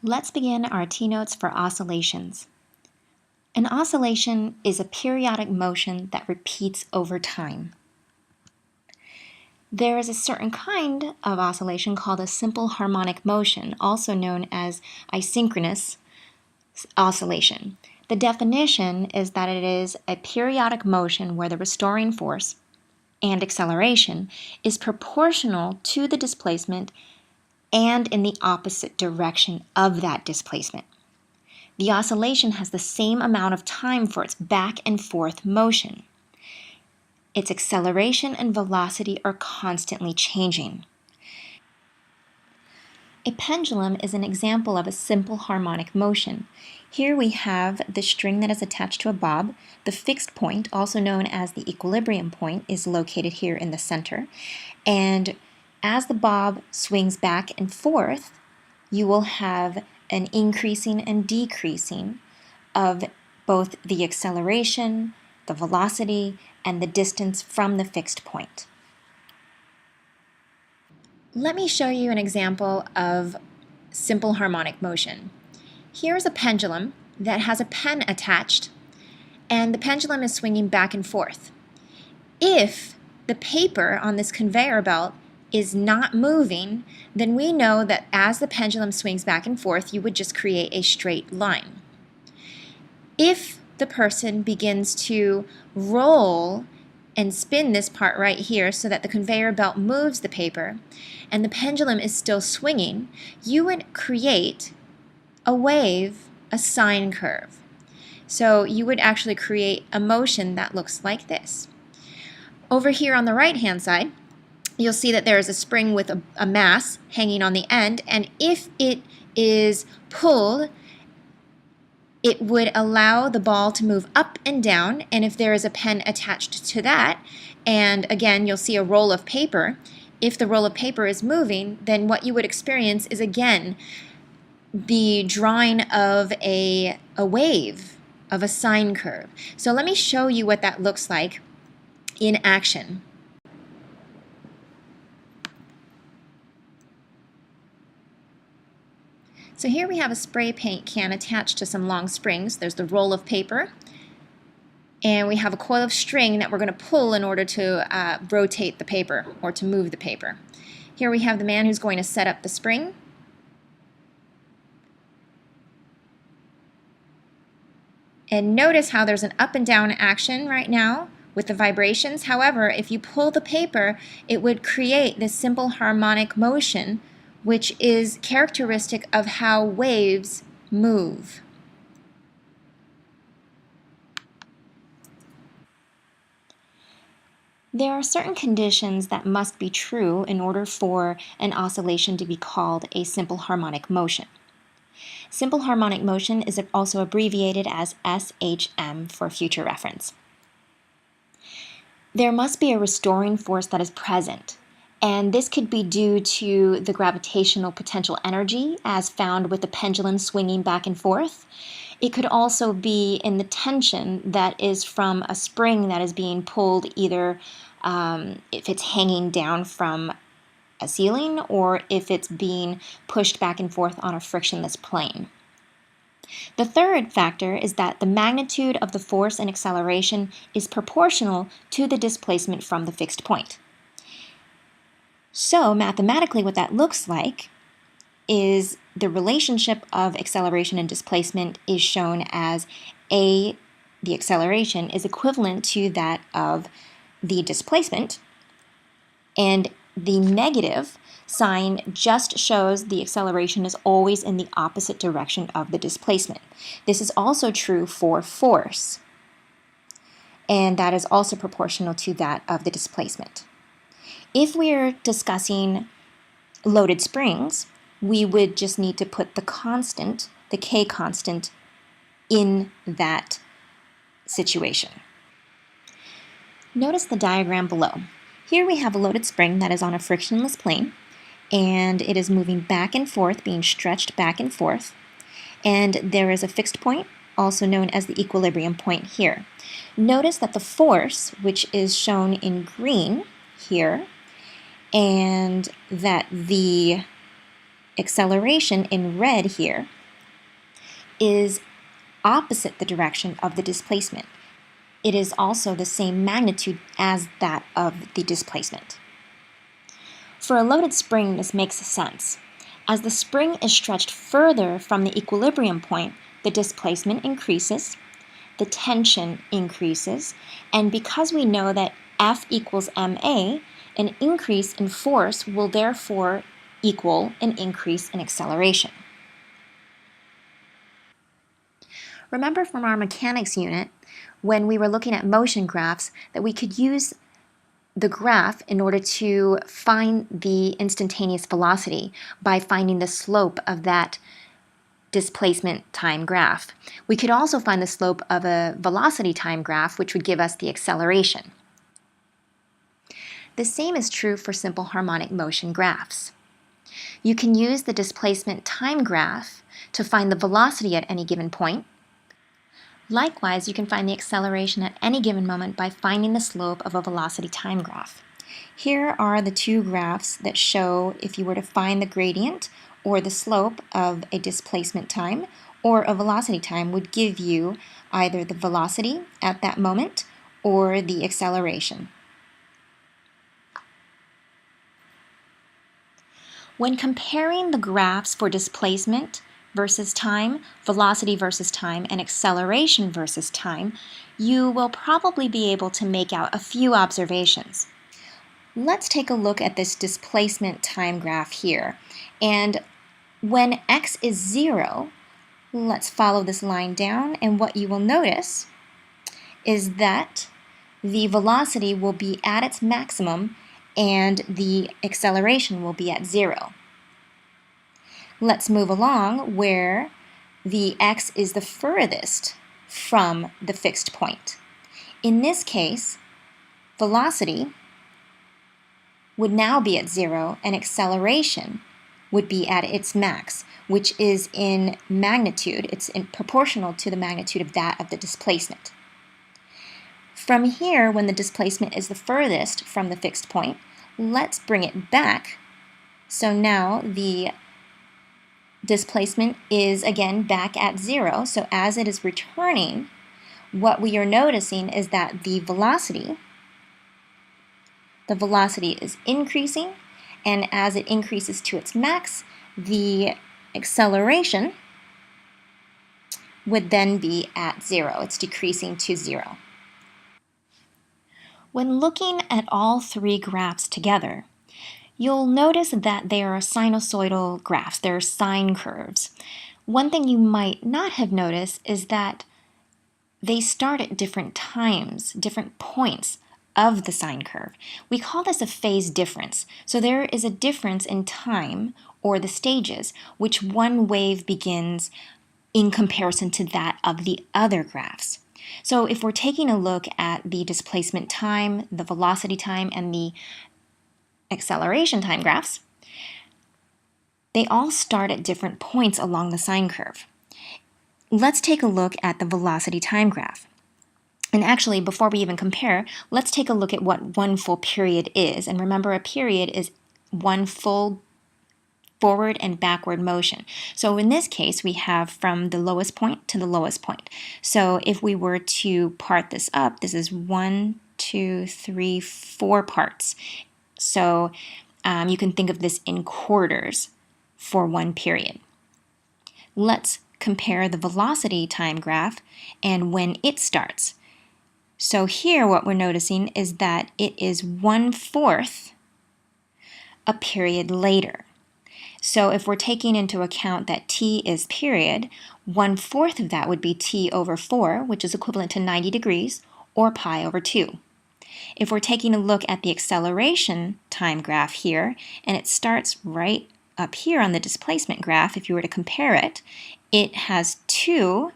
Let's begin our TNOTES for oscillations. An oscillation is a periodic motion that repeats over time. There is a certain kind of oscillation called a simple harmonic motion, also known as isochronous oscillation. The definition is that it is a periodic motion where the restoring force and acceleration is proportional to the displacement and in the opposite direction of that displacement. The oscillation has the same amount of time for its back and forth motion. Its acceleration and velocity are constantly changing. A pendulum is an example of a simple harmonic motion. Here we have the string that is attached to a bob. The fixed point, also known as the equilibrium point, is located here in the center. And as the bob swings back and forth, you will have an increasing and decreasing of both the acceleration, the velocity, and the distance from the fixed point. Let me show you an example of simple harmonic motion. Here's a pendulum that has a pen attached, and the pendulum is swinging back and forth. If the paper on this conveyor belt is not moving, then we know that as the pendulum swings back and forth, you would just create a straight line. If the person begins to roll and spin this part right here so that the conveyor belt moves the paper and the pendulum is still swinging, you would create a wave, a sine curve. So you would actually create a motion that looks like this. Over here on the right-hand side, you'll see that there is a spring with a mass hanging on the end, and if it is pulled, it would allow the ball to move up and down, and if there is a pen attached to that, and again you'll see a roll of paper, if the roll of paper is moving, then what you would experience is again the drawing of a wave, of a sine curve. So let me show you what that looks like in action. So here we have a spray paint can attached to some long springs. There's the roll of paper, and we have a coil of string that we're going to pull in order to rotate the paper or to move the paper. Here we have the man who's going to set up the spring. And notice how there's an up and down action right now with the vibrations. However, if you pull the paper, it would create this simple harmonic motion, which is characteristic of how waves move. There are certain conditions that must be true in order for an oscillation to be called a simple harmonic motion. Simple harmonic motion is also abbreviated as SHM for future reference. There must be a restoring force that is present, and this could be due to the gravitational potential energy as found with the pendulum swinging back and forth. It could also be in the tension that is from a spring that is being pulled, either if it's hanging down from a ceiling or if it's being pushed back and forth on a frictionless plane. The third factor is that the magnitude of the force and acceleration is proportional to the displacement from the fixed point. So mathematically what that looks like is the relationship of acceleration and displacement is shown as the acceleration is equivalent to that of the displacement, and the negative sign just shows the acceleration is always in the opposite direction of the displacement. This is also true for force, and that is also proportional to that of the displacement. If we're discussing loaded springs, we would just need to put the constant, the K constant, in that situation. Notice the diagram below. Here we have a loaded spring that is on a frictionless plane, and it is moving back and forth, being stretched back and forth, and there is a fixed point, also known as the equilibrium point here. Notice that the force, which is shown in green here, and that the acceleration in red here is opposite the direction of the displacement. It is also the same magnitude as that of the displacement. For a loaded spring, this makes sense. As the spring is stretched further from the equilibrium point, the displacement increases, the tension increases, and because we know that F equals ma, an increase in force will therefore equal an increase in acceleration. Remember from our mechanics unit, when we were looking at motion graphs, that we could use the graph in order to find the instantaneous velocity by finding the slope of that displacement time graph. We could also find the slope of a velocity time graph, which would give us the acceleration. The same is true for simple harmonic motion graphs. You can use the displacement time graph to find the velocity at any given point. Likewise, you can find the acceleration at any given moment by finding the slope of a velocity time graph. Here are the two graphs that show if you were to find the gradient or the slope of a displacement time or a velocity time would give you either the velocity at that moment or the acceleration. When comparing the graphs for displacement versus time, velocity versus time, and acceleration versus time, you will probably be able to make out a few observations. Let's take a look at this displacement time graph here. And when x is 0, let's follow this line down, and what you will notice is that the velocity will be at its maximum and the acceleration will be at 0. Let's move along where the x is the furthest from the fixed point. In this case, velocity would now be at 0 and acceleration would be at its max, which is in magnitude. It's proportional to the magnitude of that of the displacement. From here, when the displacement is the furthest from the fixed point, let's bring it back. So now the displacement is again back at 0. So as it is returning, what we are noticing is that the velocity is increasing, and as it increases to its max, the acceleration would then be at 0. It's decreasing to 0. When looking at all three graphs together, you'll notice that they are sinusoidal graphs. They're sine curves. One thing you might not have noticed is that they start at different times, different points of the sine curve. We call this a phase difference. So there is a difference in time, or the stages, which one wave begins in comparison to that of the other graphs. So if we're taking a look at the displacement time, the velocity time, and the acceleration time graphs, they all start at different points along the sine curve. Let's take a look at the velocity time graph. And actually, before we even compare, let's take a look at what one full period is. And remember, a period is one full forward and backward motion. So in this case, we have from the lowest point to the lowest point. So if we were to part this up, this is 1, 2, 3, 4 parts. So you can think of this in quarters for one period. Let's compare the velocity time graph and when it starts. So here what we're noticing is that it is 1/4 a period later. So if we're taking into account that t is period, 1/4 of that would be t over 4, which is equivalent to 90 degrees, or pi over 2. If we're taking a look at the acceleration time graph here, and it starts right up here on the displacement graph, if you were to compare it, it has two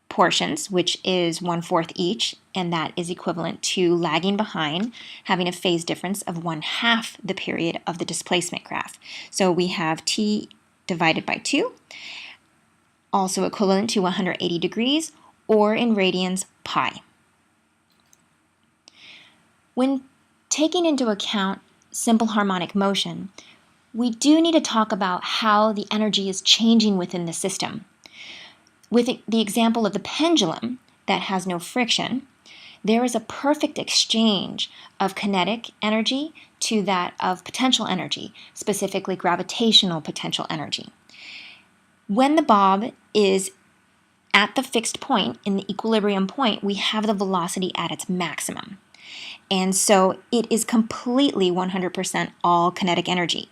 portions, which is 1/4 each, and that is equivalent to lagging behind, having a phase difference of 1/2 the period of the displacement graph. So we have t divided by 2, also equivalent to 180 degrees, or in radians, pi. When taking into account simple harmonic motion, we do need to talk about how the energy is changing within the system. With the example of the pendulum that has no friction, there is a perfect exchange of kinetic energy to that of potential energy, specifically gravitational potential energy. When the bob is at the fixed point, in the equilibrium point, we have the velocity at its maximum. And so it is completely 100% all kinetic energy.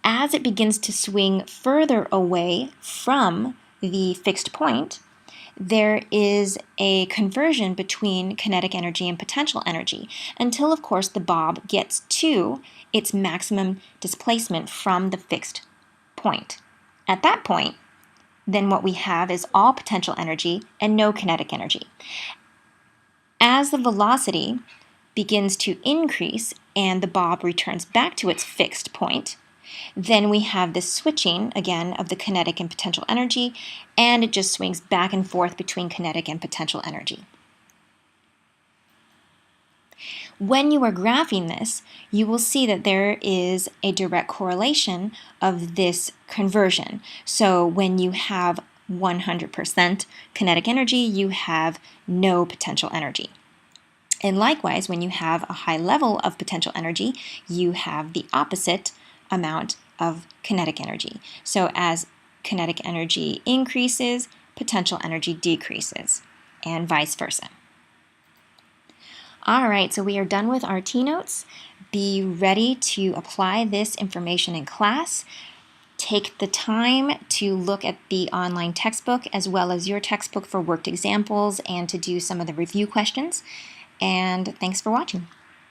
As it begins to swing further away from the fixed point, there is a conversion between kinetic energy and potential energy until, of course, the bob gets to its maximum displacement from the fixed point. At that point, then what we have is all potential energy and no kinetic energy. As the velocity begins to increase and the bob returns back to its fixed point, then we have this switching, again, of the kinetic and potential energy, and it just swings back and forth between kinetic and potential energy. When you are graphing this, you will see that there is a direct correlation of this conversion. So when you have 100% kinetic energy, you have no potential energy. And likewise, when you have a high level of potential energy, you have the opposite amount of kinetic energy. So as kinetic energy increases, potential energy decreases, and vice versa. All right, so we are done with our TNOTES. Be ready to apply this information in class. Take the time to look at the online textbook as well as your textbook for worked examples and to do some of the review questions. And thanks for watching.